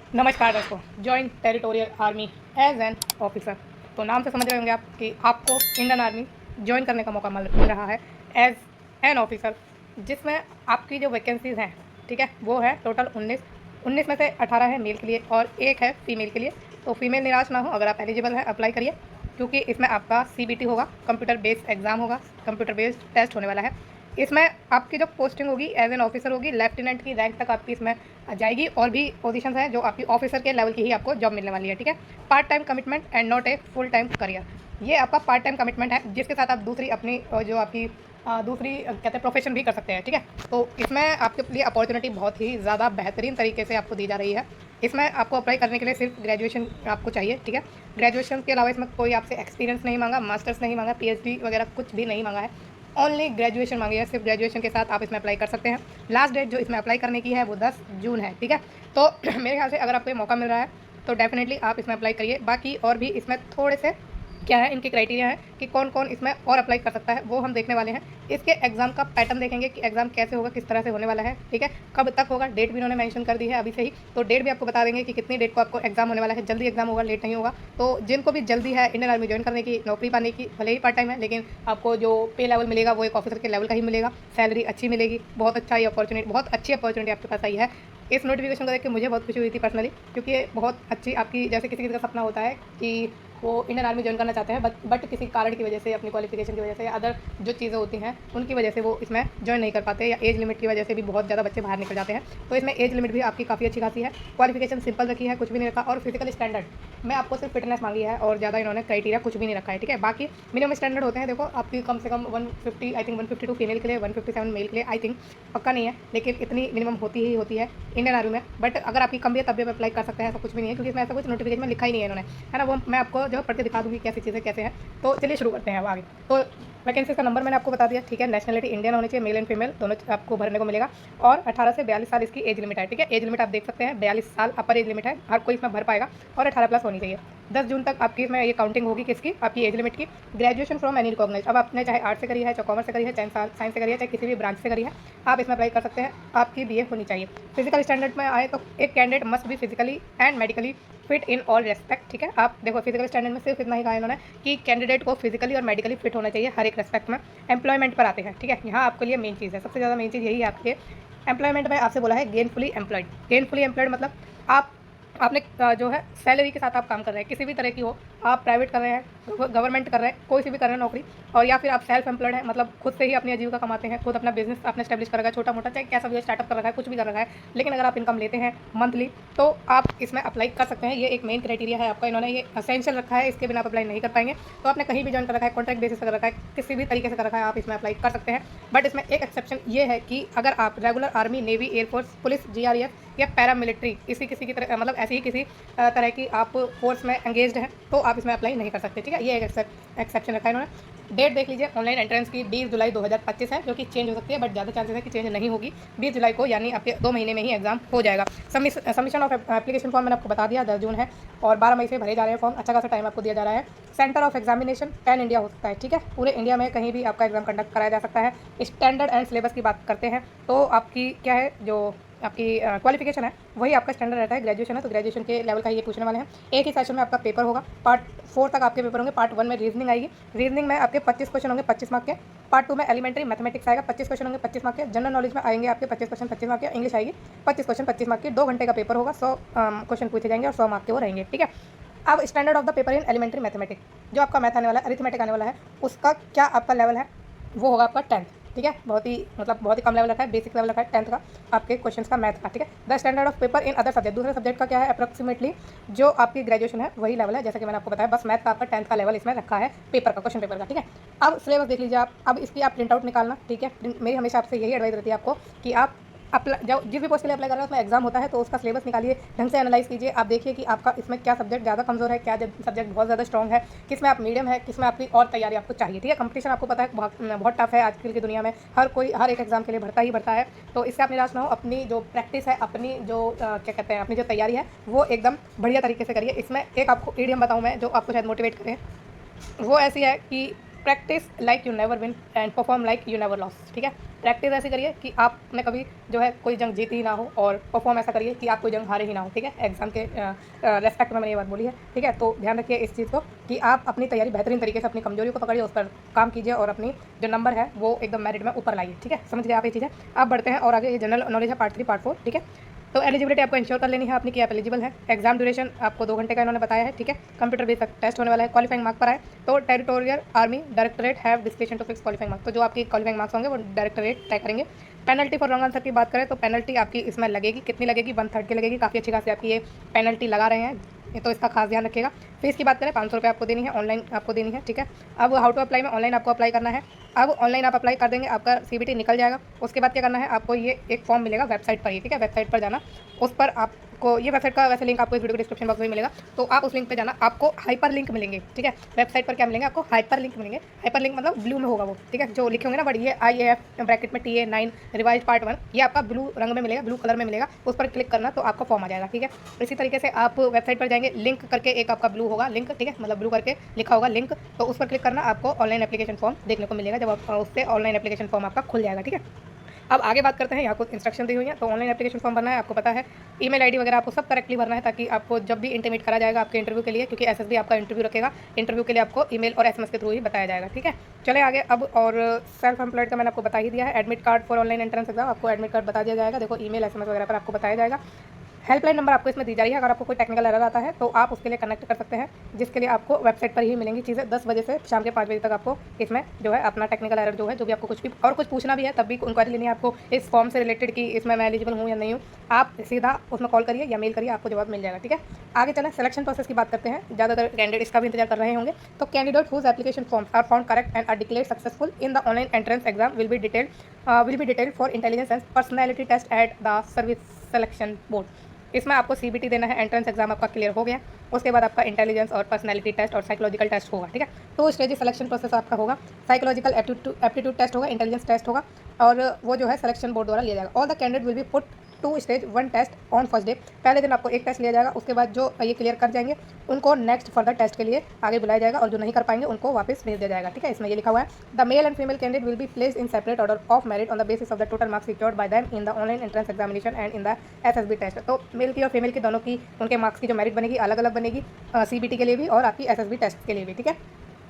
नमस्कार दोस्तों। Join territorial army as an officer. तो नाम से समझ रहे होंगे आप कि आपको इंडियन आर्मी ज्वाइन करने का मौका मिल रहा है एज एन ऑफिसर, जिसमें आपकी जो वैकेंसीज़ हैं, ठीक है, वो है टोटल 19 में से 18 है मेल के लिए और एक है फीमेल के लिए। तो फीमेल निराश ना हो, अगर आप एलिजिबल हैं अप्लाई करिए, क्योंकि इसमें आपका CBT होगा, कंप्यूटर बेस्ड एग्ज़ाम होगा, कंप्यूटर बेस्ड टेस्ट होने वाला है। इसमें आपकी जो पोस्टिंग होगी एज एन ऑफिसर होगी, लेफ्टिनेंट की रैंक तक आपकी इसमें जाएगी और भी पोजीशंस हैं जो आपकी ऑफिसर के लेवल की ही आपको जॉब मिलने वाली है, ठीक है। Part time commitment and not a full time career. ये आपका पार्ट टाइम कमिटमेंट है, जिसके साथ आप दूसरी अपनी जो आपकी दूसरी कहते हैं प्रोफेशन भी कर सकते हैं, ठीक है। तो इसमें आपके लिए अपॉर्चुनिटी बहुत ही ज़्यादा बेहतरीन तरीके से आपको दी जा रही है। इसमें आपको अप्लाई करने के लिए सिर्फ ग्रेजुएशन आपको चाहिए, ठीक है। ग्रेजुएशन के अलावा इसमें कोई आपसे एक्सपीरियंस नहीं मांगा, मास्टर्स नहीं मांगा, PhD वगैरह कुछ भी नहीं मांगा है। ओनली ग्रेजुएशन मांगी है, सिर्फ ग्रेजुएशन के साथ आप इसमें अप्लाई कर सकते हैं। लास्ट डेट जो इसमें अप्लाई करने की है वो 10 जून है, ठीक है। तो मेरे ख्याल से अगर आपको ये मौका मिल रहा है तो डेफिनेटली आप इसमें अप्लाई करिए। बाकी और भी इसमें थोड़े से क्या है, इनके क्राइटेरिया है कि कौन कौन इसमें और अप्लाई कर सकता है, वो हम देखने वाले हैं। इसके एग्ज़ाम का पैटर्न देखेंगे कि एग्ज़ाम कैसे होगा, किस तरह से होने वाला है, ठीक है। कब तक होगा, डेट भी इन्होंने मेंशन कर दी है अभी से ही, तो डेट भी आपको बता देंगे कि कितनी डेट को आपको एग्ज़ाम होने वाला है। जल्दी एग्ज़ाम होगा, लेट नहीं होगा। तो जिनको भी जल्दी है इंडियन आर्मी ज्वाइन करने की, नौकरी पाने की, भले ही पार्ट टाइम है, लेकिन आपको जो पे लेवल मिलेगा वो एक ऑफिसर के लेवल का ही मिलेगा, सैलरी अच्छी मिलेगी, बहुत अच्छा ये अपॉर्चुनिटी, बहुत अच्छी अपॉर्चुनिटी आपके पास आई है। इस नोटिफिकेशन को देख के मुझे बहुत खुशी हुई थी पर्सनली, क्योंकि ये बहुत अच्छी आपकी, जैसे किसी किसी का सपना होता है कि वो इंडियन आर्मी ज्वाइन करना चाहते हैं, बट किसी कारण की वजह से, अपनी क्वालिफिकेशन की वजह से या अदर जो चीज़ें होती हैं उनकी वजह से वो इसमें ज्वाइन नहीं कर पाते, या एज लिमिट की वजह से भी बहुत ज़्यादा बच्चे बाहर निकल जाते हैं। तो इसमें एज लिमिट भी आपकी काफ़ी अच्छी खासी है, क्वालिफिकेशन सिंपल रखी है, कुछ भी नहीं रखा, और फिजिकल स्टैंडर्ड में आपको सिर्फ फिटनेस मांगी है और ज़्यादा इन्होंने क्राइटेरिया कुछ भी नहीं रखा है, ठीक है। बाकी मिनिमम स्टैंडर्ड होते हैं, देखो आपकी कम से कम 150, आई थिंक 152 फीमेल के लिए, 157 मेल के लिए, आई थिंक पक्का नहीं है, लेकिन इतनी मिनिमम होती ही होती है इंडियन आर्मी में। बट अगर आपकी कम भी है तब भी आप अप्लाई कर सकते हैं, ऐसा कुछ भी नहीं है, क्योंकि इसमें ऐसा कुछ नोटिफिकेशन में लिखा ही नहीं है इन्होंने, है ना। वो मैं आपको जो पढ़ के दिखा दूँगी कैसी चीज़ें कैसे हैं। तो चलिए शुरू करते हैं अब आगे। तो वैकेंसीज का नंबर मैंने आपको बता दिया, ठीक है। नेशनलिटी इंडियन होनी चाहिए, मेल एंड फीमेल दोनों आपको भरने को मिलेगा, और 18 से 42 साल इसकी एज लिमिट है, ठीक है। एज लिमिट आप देख सकते हैं, 42 साल अपर एज लिमिट है, हर कोई इसमें भर पाएगा, और 18 प्लस होनी चाहिए। 10 जून तक आपकी इसमें ये काउंटिंग होगी किसकी, आपकी एज लिमिट की। ग्रेजुएशन फ्रॉम एनी रिकॉग्नाइज, अब आपने चाहे आर्ट से करी है, चाहे कॉमर्स से करी है, चाहे साइंस से करी है, चाहे किसी भी ब्रांच से करी है, आप इसमें अप्लाई कर सकते हैं। आपकी BA होनी चाहिए। फिजिकल स्टैंडर्ड में आए तो एक candidate must be physically and medically fit in all respect, ठीक है। आप देखो फिजिकल स्टैंडर्ड में सिर्फ इतना ही कहा इन्होंने कि कैंडिडेट को फिजिकली और मेडिकली फिट होना चाहिए हर एक रेस्पेक्ट में। एम्प्लॉयमेंट पर आते हैं, ठीक है। यहाँ आपके लिए मेन चीज़ है, सबसे ज़्यादा मेन चीज़ यही है आपके एम्प्लॉयमेंट में। आपसे बोला है गेनफुली एम्प्लॉयड। गेनफुली एम्प्लॉयड मतलब आपने जो है सैलरी के साथ आप काम कर रहे हैं, किसी भी तरह की हो, आप प्राइवेट कर रहे हैं, गवर्नमेंट कर रहे हैं, कोई सी भी कर रहे हैं नौकरी, और या फिर आप सेल्फ एम्प्लॉयड हैं, मतलब खुद से ही अपनी आजीविका कमाते हैं, खुद अपना बिजनेस आपने स्टैब्लिश कर रखा है, छोटा मोटा चाहे कैसा भी स्टार्टअप कर रखा है, कुछ भी कर रखा है, लेकिन अगर आप इनकम लेते हैं मंथली तो आप इसमें अप्लाई कर सकते हैं। ये एक मेन क्राइटेरिया है आपका, इन्होंने ये असेंशियल रखा है, इसके बिना आप अप्लाई नहीं कर पाएंगे। तो आपने कहीं भी ज्वाइन कर रखा है, कॉन्ट्रैक्ट बेसिस कर रखा है, किसी भी तरीके से कर रखा है, आप इसमें अप्लाई कर सकते हैं। बट इसमें एक एक्सेप्शन ये है कि अगर आप regular army, navy, air force, police, GRF या पैरामिलिट्री इसी किसी की तरह, मतलब ऐसी ही किसी तरह की आप फोर्स में एंगेज्ड हैं, तो आप इसमें अप्लाई नहीं कर सकते, ठीक है। ये एक एक्सेप्शन रखा है इन्होंने। डेट देख लीजिए, ऑनलाइन एंट्रेंस की 20 जुलाई 2025 है, जो कि चेंज हो सकती है, बट ज़्यादा चांसेस है कि चेंज नहीं होगी। 20 जुलाई को, यानी आपके 2 महीने में ही एग्जाम हो जाएगा। सबमिशन ऑफ एप्लीकेशन फॉर्म मैंने आपको बता दिया, 10 जून है, और 12 मई से भरे जा रहे हैं फॉर्म। अच्छा खासा टाइम आपको दिया जा रहा है। Centre of examination pan India हो सकता है, ठीक है। पूरे इंडिया में कहीं भी आपका एग्जाम कंडक्ट कराया जा सकता है। स्टैंडर्ड एंड सिलेबस की बात करते हैं तो आपकी क्या है, जो आपकी क्वालिफिकेशन है वही आपका स्टैंडर्ड रहता है। ग्रेजुएशन है तो ग्रेजुएशन के लेवल का ये पूछने वाले हैं। एक ही सेशन में आपका पेपर होगा, पार्ट 4 तक आपके पेपर होंगे। पार्ट 1 में रीजनिंग आएगी, रीजनिंग में आपके 25 क्वेश्चन होंगे 25 मार्क के। पार्ट 2 में एलिमेंट्री मैथमेटिक्स आएगा, 25 क्वेश्चन होंगे 25 मार्क के। जनरल नॉलेज में आएंगे आपके 25 क्वेश्चन 25 मार्क के। इंग्लिश आएगी 25 क्वेश्चन 25 मार्क के। 2 घंटे का पेपर होगा, 100 क्वेश्चन पूछे जाएंगे और 100 मार्क के वो रहेंगे, ठीक है। अब standard of the paper in elementary mathematics, जो आपका मैथ आने वाला है, अरिथमेटिक आने वाला है, उसका क्या आपका लेवल है, वो होगा आपका 10th, ठीक है। बहुत ही कम लेवल रखा है, बेसिक लेवल रखा है 10th का आपके क्वेश्चंस का मैथ का, ठीक है। The standard of paper in other subject, दूसरे सब्जेक्ट का क्या है, अप्रॉक्सीमेटली जो आपकी ग्रेजुएशन है वही लेवल है, जैसा कि मैंने आपको बताया। बस मैथ का आपका 10th का लेवल इसमें रखा है, पेपर का, क्वेश्चन पेपर का, ठीक है। अब सिलेबस देख लीजिए आप, अब इसकी आप प्रिंट आउट निकालना, ठीक है। मेरी हमेशा आपसे यही एडवाइस रहती है आपको कि आप जब जिस भी पोस्ट के लिए अप्लाई कर रहे हैं उसमें एग्जाम होता है, तो उसका सिलेबस निकालिए, ढंग से एनालाइज कीजिए। आप देखिए कि आपका इसमें क्या सब्जेक्ट ज़्यादा कमजोर है, क्या सब्जेक्ट बहुत ज़्यादा स्ट्रॉग है, किसमें आप मीडियम है, किसमें आपकी और तैयारी आपको चाहिए, ठीक है। कंपटीशन आपको पता है बहुत टफ है आजकल की दुनिया में, हर कोई हर एक एग्जाम के लिए भरता ही भरता है। तो इससे आप निराश ना हो, अपनी जो प्रैक्टिस है, अपनी जो क्या कहते हैं, अपनी जो तैयारी है वो एकदम बढ़िया तरीके से करिए। इसमें एक आपको ईडियम बताऊँ मैं, जो आपको शायद मोटिवेट करें, वो ऐसी है कि practice like you never win and perform like you never loss. ठीक है, प्रैक्टिस ऐसी करिए कि आपने कभी जो है कोई जंग जीती ही ना हो, और परफॉर्म ऐसा करिए कि आप कोई जंग हारे ही ना हो। ठीक है, एग्जाम के रेस्पेक्ट में मैंने ये बात बोली है। ठीक है, तो ध्यान रखिए इस चीज़ को कि आप अपनी तैयारी बेहतरीन तरीके से, अपनी कमजोरियों को पकड़िए, उस पर काम कीजिए और अपनी जो नंबर है वो एकदम मेरिट में ऊपर लाइए। ठीक है, समझ गए आप ये चीज़ें। आप बढ़ते हैं और आगे, ये जनरल नॉलेज है पार्ट 3 पार्ट 4। ठीक है, तो एलिजिबिलिटी आपको इंश्योर कर लेनी है अपनी कि आप एलिजिबल है। एग्जाम ड्यूरेशन आपको 2 घंटे का इन्होंने बताया है। ठीक है, कंप्यूटर बेस्ड टेस्ट होने वाला है। क्वालिफाइंग मार्क पर आए तो territorial army directorate have description to fix qualifying mark, तो जो आपकी क्वालिफाइंग मार्क्स होंगे वो डायरेक्टरेट तय करेंगे। पेनल्टी फॉर रॉन्ग आंसर की बात करें तो पेनल्टी आपकी इसमें लगेगी, कितनी लगेगी, 1/3 की लगेगी। काफ़ी अच्छी खासी आपकी ये पेनल्टी लगा रहे हैं, तो इसका खास ध्यान रखिएगा। फीस की बात करें 500 रुपये आपको देनी है, ऑनलाइन आपको देनी है। ठीक है, अब हाउ टू अप्लाई में ऑनलाइन आपको अप्लाई करना है। अब ऑनलाइन आप अप्लाई कर देंगे, आपका CBT निकल जाएगा। उसके बाद क्या करना है, आपको ये एक फॉर्म मिलेगा वेबसाइट पर ही। ठीक है, वेबसाइट पर जाना, उस पर आपको ये वेबसाइट का वैसे लिंक आपको इस वीडियो के डिस्क्रिप्शन बॉक्स में मिलेगा, तो आप उस लिंक पे जाना, आपको हाइपर लिंक मिलेंगे। ठीक है, वेबसाइट पर क्या मिलेंगे, आपको हाइपर लिंक मिलेंगे। हाइपर लिंक मतलब ब्लू में होगा वो। ठीक है, जो लिखे होंगे ना बड़ी, ये IAF ब्रैकेट में TA9 रिवाइज पार्ट 1, ये आपका ब्लू रंग में मिलेगा, ब्लू कलर में मिलेगा। उस पर क्लिक करना तो आपका फॉर्म आ जाएगा। ठीक है, इसी तरीके से आप वेबसाइट पर जाएंगे, लिंक करके एक आपका ब्लू होगा लिंक। ठीक है, मतलब ब्लू करके लिखा होगा लिंक, तो उस पर क्लिक करना, आपको ऑनलाइन एप्लीकेशन फॉर्म देखने को मिलेगा। जब आप उससे ऑनलाइन एप्लीकेशन फॉर्म आपका खुल जाएगा। ठीक है, अब आगे बात करते हैं, यहाँ कुछ इंस्ट्रक्शन दी हुई है। तो ऑनलाइन एप्लीकेशन फॉर्म भरना है, आपको पता है ईमेल आईडी वगैरह आपको सब करेक्टली भरना है, ताकि आपको जब भी इंटीमेट करा जाएगा आपके इंटरव्यू के लिए, क्योंकि SSB आपका इंटरव्यू रखेगा, इंटरव्यू के लिए आपको ईमेल और SMS के थ्रू ही बताया जाएगा। ठीक है, चले आगे। अब और सेल्फ एम्प्लॉयड का मैंने आपको बता ही दिया है। Admit card for online entrance exam, आपको एडमिट कार्ड बता दिया जाएगा। देखो ईमेल SMS वगैरह पर आपको बताया जाएगा। हेल्पलाइन नंबर आपको इसमें दी जा रही है, अगर आपको कोई टेक्निकल एरर आता है तो आप उसके लिए कनेक्ट कर सकते हैं, जिसके लिए आपको वेबसाइट पर ही मिलेंगी चीज़ें। 10 बजे से शाम के 5 बजे तक आपको इसमें जो है अपना टेक्निकल एरर जो है, जो भी आपको कुछ भी और कुछ पूछना भी है, तब भी इंक्वायरी लेनी है आपको इस फॉर्म से रिलेटेड कि इसमें मैं एलिजिबल हूँ या नहीं हूँ, आप सीधा उसमें कॉल करिए या मेल करिए, आपको जवाब मिल जाएगा। ठीक है, आगे चलें, सिलेक्शन प्रोसेस की बात करते हैं। ज़्यादातर कैंडिडेट इसका भी इंतजार कर रहे होंगे। तो candidate whose application forms are found correct and are declared successful in the online entrance exam will be detailed for intelligence and personality test at the service selection board. इसमें आपको CBT देना है, एंट्रेंस एग्जाम आपका clear हो गया, उसके बाद आपका इंटेलिजेंस और पर्सनैलिटी टेस्ट और साइकोलॉजिकल टेस्ट होगा। ठीक है, तो स्टेज सिलेक्शन प्रोसेस आपका होगा, साइकोलॉजिकल एप्टीट्यूड टेस्ट होगा, इंटेलिजेंस टेस्ट होगा, और वो जो है सिलेक्शन बोर्ड द्वारा लिया जाएगा। All the candidate will be put to stage 1 test on first day. पहले दिन आपको एक टेस्ट लिया जाएगा, उसके बाद जो ये क्लियर कर जाएंगे उनको नेक्स्ट फर्दर टेस्ट के लिए आगे बुलाया जाएगा, और जो नहीं कर पाएंगे उनको वापस भेज दिया जाएगा। ठीक है, इसमें ये लिखा हुआ है, the male and female candidate will be placed in separate order of merit on the basis of the total marks secured by them in the online entrance examination and in the SSB test. तो male की और female की दोनों की उनके marks की जो merit बनेगी अलग अलग बनेगी, CBT के लिए भी और आपकी SSB टेस्ट के लिए भी। ठीक है,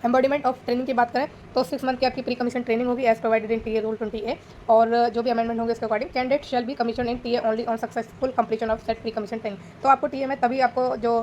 एम्बॉडीमेंट ऑफ ट्रेनिंग की बात करें तो 6 मंथ की आपकी प्री कमीशन ट्रेनिंग होगी as provided in TA rule 20A, और जो भी अमेंडमेंट होंगे उसके according candidate shall be commission in TA only on successful completion of set pre commission training. तो आपको TA में तभी आपको जो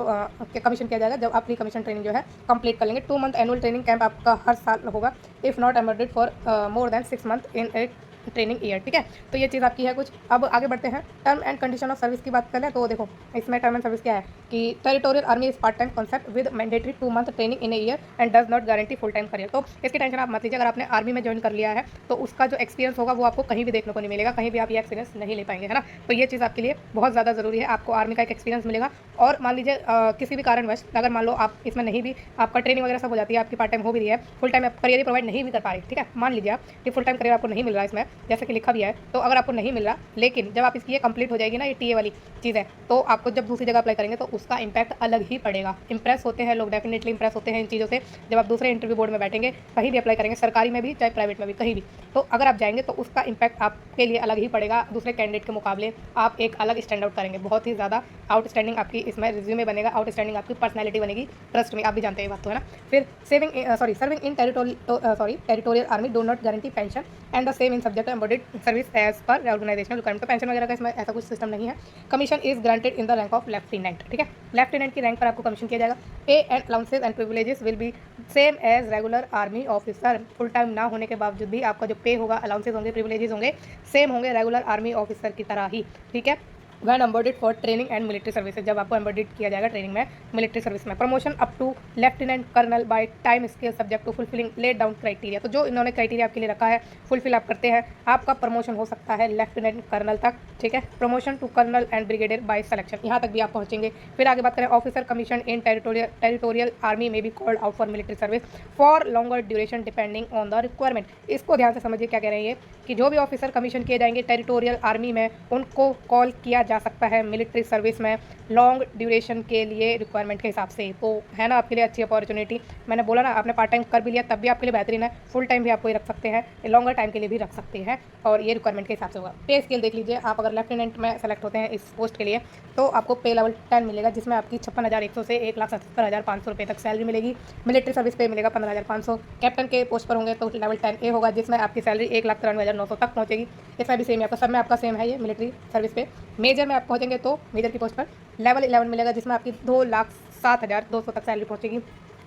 कमीशन किया जाएगा जब आप प्री कमीशन ट्रेनिंग जो है कंप्लीट कर लेंगे। 2 मंथ एनुअल ट्रेनिंग कैंप आपका हर साल होगा, if not embodied for more than 6 month in A training year. ठीक है, तो ये चीज़ आपकी है कुछ। अब आगे बढ़ते हैं, term and condition of service की बात करें तो देखो इसमें टर्म एंड सर्विस क्या है कि territorial army is part time concept with mandatory 2 month training in a year and does not guarantee full time career. तो इसकी टेंशन आप मत लीजिए, अगर आपने आर्मी में ज्वाइन कर लिया है तो उसका जो एक्सपीरियंस होगा वो आपको कहीं भी देखने को नहीं मिलेगा, कहीं भी आप ये एक्सपीरियंस नहीं ले पाएंगे, है ना। तो ये चीज़ आपके लिए बहुत ज़्यादा ज़रूरी है, आपको आर्मी का एक एक्सपीरियंस मिलेगा। और मान लीजिए किसी भी कारणवश अगर मान लो आप इसमें नहीं भी, आपका ट्रेनिंग वगैरह सब हो जाती है, आपकी पार्ट टाइम हो भी रही है, फुल टाइम आप करियर प्रोवाइड नहीं भी कर पा रही, ठीक है, मान लीजिए आप कि फुल टाइम करियर आपको नहीं मिल रहा है इसमें, जैसे कि लिखा भी है, तो अगर आपको नहीं मिल रहा, लेकिन जब आप इसकी ये कंप्लीट हो जाएगी ना, ये TA वाली चीज़ है, तो आपको जब दूसरी जगह अप्लाई करेंगे तो उसका इंपैक्ट अलग ही पड़ेगा। इंप्रेस होते हैं लोग, डेफिनेटली इंप्रेस होते हैं इन चीज़ों से, जब आप दूसरे इंटरव्यू बोर्ड में बैठेंगे, कहीं भी अप्लाई करेंगे, सरकारी में भी चाहे प्राइवेट में भी, कहीं भी, तो अगर आप जाएंगे तो उसका इंपैक्ट आपके लिए अलग ही पड़ेगा, दूसरे कैंडिडेट के मुकाबले आप एक अलग स्टैंड आउट करेंगे, बहुत ही ज़्यादा आउटस्टैंडिंग आपकी इसमें रिज्यूमे बनेगा, आउटस्टैंडिंग आपकी पर्सनैलिटी बनेगी, ट्रस्ट में, आप भी जानते हैं ये बात तो, है ना। फिर serving in territorial army do not guarantee pension and the same in subject embodied service as per organisational requirement. तो पेंशन वगैरह का इसमें ऐसा कुछ सिस्टम नहीं है। Commission is granted in the rank of lieutenant, ठीक है, लेफ्टिनेंट की रैंक पर आपको कमीशन किया जाएगा। Pay and allowances and privileges will be same as regular army officer. Full time ना होने के बावजूद भी आपका जो पे होगा, अलाउंसेज होंगे, प्रिविलेजेस होंगे, सेम होंगे रेगुलर आर्मी ऑफिसर की तरह ही, ठीक है। When embodied for training and military services, जब आपको एम्बॉडीड किया जाएगा ट्रेनिंग में, मिलिट्री सर्विस में। Promotion up to lieutenant colonel by time scale subject to fulfilling laid down criteria. तो जो इन्होंने क्राइटेरिया आपके लिए रखा है, फुलफिल आप करते हैं, आपका प्रमोशन हो सकता है लेफ्टिनेंट कर्नल तक, ठीक है। Promotion to colonel and brigadier by selection, यहाँ तक भी आप पहुँचेंगे। फिर आगे बात करें, officer commission in territorial army में be called out for military service for longer duration depending on the requirement. इसको ध्यान से समझिए क्या कह रहे हैं ये, कि जो भी ऑफिसर कमीशन किए जाएंगे टेरिटोरियल आर्मी में, उनको कॉल किया जा सकता है मिलिट्री सर्विस में लॉन्ग ड्यूरेशन के लिए रिक्वायरमेंट के हिसाब से। तो है ना आपके लिए अच्छी अपॉर्चुनिटी। मैंने बोला ना, आपने पार्ट टाइम कर भी लिया तब भी आपके लिए बेहतरीन है, फुल टाइम भी आपको ये रख सकते हैं, लॉन्गर टाइम के लिए भी रख सकते हैं, और ये रिक्वायरमेंट के हिसाब से होगा। पे स्केल देख लीजिए, आप अगर लेफ्टिनेंट में सेलेक्ट होते हैं इस पोस्ट के लिए तो आपको पे लेवल 10 मिलेगा, जिसमें आपकी 56,100 से 1,77,500 रुपये तक सैलरी मिलेगी। मिलिट्री सर्विस पे मिलेगा 15,500। कैप्टन के पोस्ट पर होंगे तो लेवल 10A होगा, जिसमें आपकी सैलरी 1,93,900 तक पहुँचेगी। इसमें भी सेम है आपका, सब में आपका सेम है ये मिलिट्री सर्विस पे। मेजर में आप पहुँचेंगे तो मेजर की पोस्ट पर लेवल 11 मिलेगा, जिसमें आपकी 2,07,200 तक सैलरी पहुँचेगी।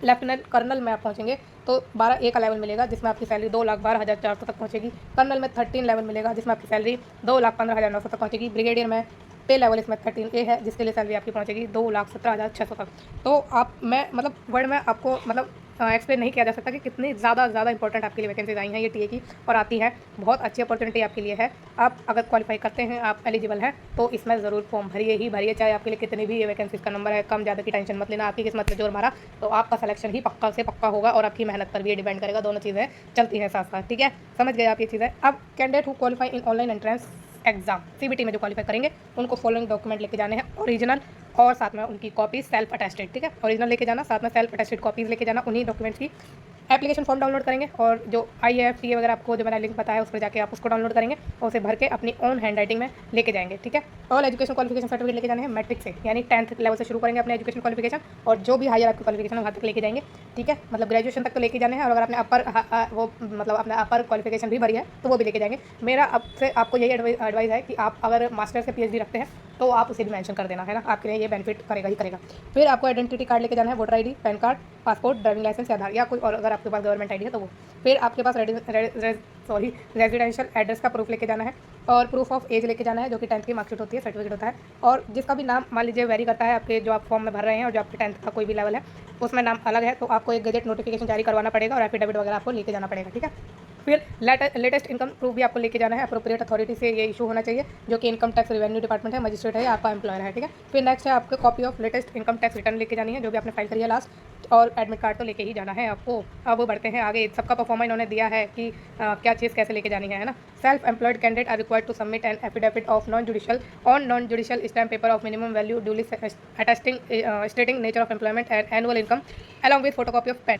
लेफ्टिनेंट कर्नल में आप पहुँचेंगे तो 12A का लेवल मिलेगा, जिसमें आपकी सैलरी 2,12,400 तक पहुँचेगी। कर्नल में 13 लेवल मिलेगा, जिसमें आपकी सैलरी 2,15,900 तक पहुँचेगी। ब्रिगेडियर में पे लेवल इसमें 13A है, जिसके लिए सैलरी आपकी पहुँचेगी 2,17,600 तक। तो आप मैं मतलब वर्ड में आपको मतलब एक्सप्लेन नहीं किया जा सकता कि कितनी ज़्यादा इंपॉर्टेंट आपके लिए वैकेंसीज आई हैं ये टीए की, और आती है। बहुत अच्छी अपॉर्चुनिटी आपके लिए है। आप अगर क्वालिफाई करते हैं, आप एलिजिबल हैं, तो इसमें ज़रूर फॉर्म भरिए ही भरिए, चाहे आपके लिए कितनी भी ये वैकेंसीज का नंबर है कम ज़्यादा की टेंशन मत लेना। आपकी किस्मत में जोर मारा तो आपका सिलेक्शन ही पक्का से पक्का होगा, और आपकी मेहनत पर भी ये डिपेंड करेगा। दोनों चीज़ें चलती हैं साथ साथ, ठीक है, समझ गए आप ये चीज़ें। अब candidate who qualify in online entrance exam CBT में जो क्वालिफाई करेंगे उनको फॉलोइंग डॉक्यूमेंट लेके जाने हैं, ओरिजिनल और साथ में उनकी कॉपी सेल्फ अटेस्टेड, ठीक है, ओरिजिनल लेके जाना, साथ में सेल्फ अटेस्टेड कॉपीज़ लेके जाना। उन्हीं डॉक्यूमेंट्स की एप्लीकेशन फॉर्म डाउनलोड करेंगे, और जो IAFTA वगैरह आपको जो मैंने लिंक बताया उस पर जाके आप उसको डाउनलोड करेंगे और उसे भर के अपनी ओन हैंड राइटिंग में लेके जाएंगे, ठीक है। ऑल एजुकेशन क्वालिफिकेशन सर्टिफिकेट लेके जाने हैं मैट्रिक से, यानी 10th लेवल से शुरू करेंगे अपने एजुकेशन क्वालिफिकेशन, और जो भी हायर आपकी क्वालिफिकेशन है वहाँ तक लेके जाएंगे, ठीक है, मतलब ग्रेजुएशन तक तो लेके जाने हैं। और अगर आपने अपने अपर क्वालिफिकेशन भी भरी है तो वो भी लेके जाएंगे। मेरा अब से आपको यही एडवाइस है कि आप अगर मास्टर्स से PhD रखते हैं तो आप उसे भी मेंशन कर देना, है ना, आपके लिए ये बेनिफिट करेगा ही करेगा। फिर आपको आइडेंटिटी कार्ड लेके जाना है, voter ID, PAN card, passport, driving licence या आधार, या कोई और अगर आपके पास गवर्नमेंट ID है तो वो। फिर आपके पास रेजिडेंशियल एड्रेस का प्रूफ लेके जाना है, और प्रूफ ऑफ एज लेके जाना है, जो कि 10th की मार्कशीट होती है, सर्टिफिकेट होता है। और जिसका भी नाम मान लीजिए वेरी करता है आपके जो आप फॉर्म में भर रहे हैं, और जो आपके 10th का कोई भी लेवल है उसमें नाम अलग है, तो आपको एक गजट नोटिफिकेशन जारी करवाना पड़ेगा, और एफिडेविट वगैरह आपको लेके जाना पड़ेगा, ठीक है। फिर लेटेस्ट इनकम प्रूफ भी आपको लेके जाना है, अप्रोप्रिएट अथॉरिटी से ये इशू होना चाहिए, जो कि इनकम टैक्स रेवेन्यू डिपार्टमेंट है, मजिस्ट्रेट है या आपका एम्प्लॉयर है, ठीक है। फिर नेक्स्ट है आपको copy of latest income tax return लेके जानी है, जो भी आपने फाइल करी है लास्ट, और एडमिट कार्ड तो लेके ही जाना है आपको। अब बढ़ते हैं आगे, सबका परफॉर्मा इन्होंने दिया है कि क्या चीज़ कैसे लेके जानी है ना। Self employed candidate are required to submit an affidavit of non judicial stamp paper of minimum value duly attesting stating nature of employment and annual income along with photocopy of PAN.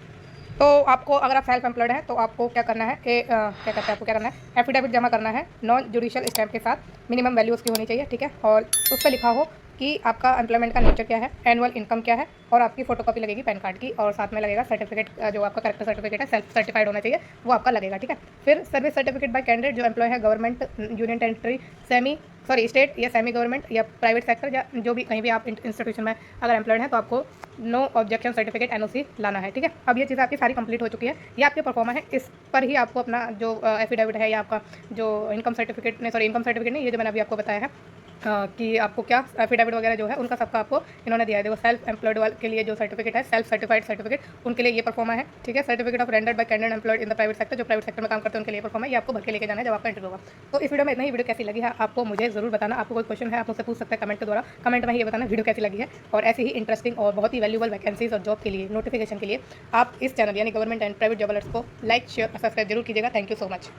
तो आपको अगर आप self employed हैं तो आपको क्या करना है, आपको क्या करना है, एफिडेविट जमा करना है नॉन जुडिशियल स्टैम्प के साथ, मिनिमम वैल्यू उसकी होनी चाहिए, ठीक है, और उस पर लिखा हो कि आपका एम्प्लॉयमेंट का नेचर क्या है, एनुअल इनकम क्या है, और आपकी फोटोकॉपी लगेगी पैन कार्ड की, और साथ में लगेगा सर्टिफिकेट, जो आपका करेक्टर सर्टिफिकेट है, सेल्फ सर्टिफाइड होना चाहिए, वो आपका लगेगा, ठीक है। फिर सर्विस सर्टिफिकेट बाय कैंडिडेट जो एम्प्लॉय है गवर्नमेंट, यूनियन टेरिटरी, स्टेट या सेमी गवर्नमेंट या प्राइवेट सेक्टर, या जो भी कहीं भी आप इंस्टीट्यूशन में अगर एम्प्लॉयड हैं तो आपको नो ऑब्जेक्शन सर्टिफिकेट NOC लाना है, ठीक है। अब ये चीज़ आपकी सारी कंप्लीट हो चुकी है, ये आपके परफॉर्मा है, इस पर ही आपको अपना जो एफिडेविट है या आपका जो इनकम सर्टिफिकेट नहीं, ये जो मैंने अभी आपको बताया है कि आपको क्या एफिडेविट वगैरह जो है उनका सबका आपको इन्होंने दिया है। देखो सेल्फ एम्प्लॉयड वाले के लिए जो सर्टिफिकेट है, सेल्फ सर्टिफाइड सर्टिफिकेट, उनके लिए ये परफॉर्मा है, ठीक है। Certificate of rendered by candidate employed in the private sector, जो प्राइवेट सेक्टर में काम करते हैं उनके लिए परफॉर्मा है, ये आपको भर के लेके जाना है जब आपका इंटरव्यू होगा। तो इस वीडियो में इतना ही। वीडियो कैसी लगी है आपको मुझे जरूर बताना। आपको कोई क्वेश्चन है आप मुझसे पूछ सकते हैं कमेंट के द्वारा, कमेंट में ये बताना वीडियो कैसी लगी है। और ऐसी ही इंटरेस्टिंग और बहुत ही वैल्यूबल वैकेंसीज और जॉब के लिए नोटिफिकेशन के लिए आप इस चैनल यानी government and private job alerts को लाइक, शेयर और सब्सक्राइब जरूर कीजिएगा। Thank you so much.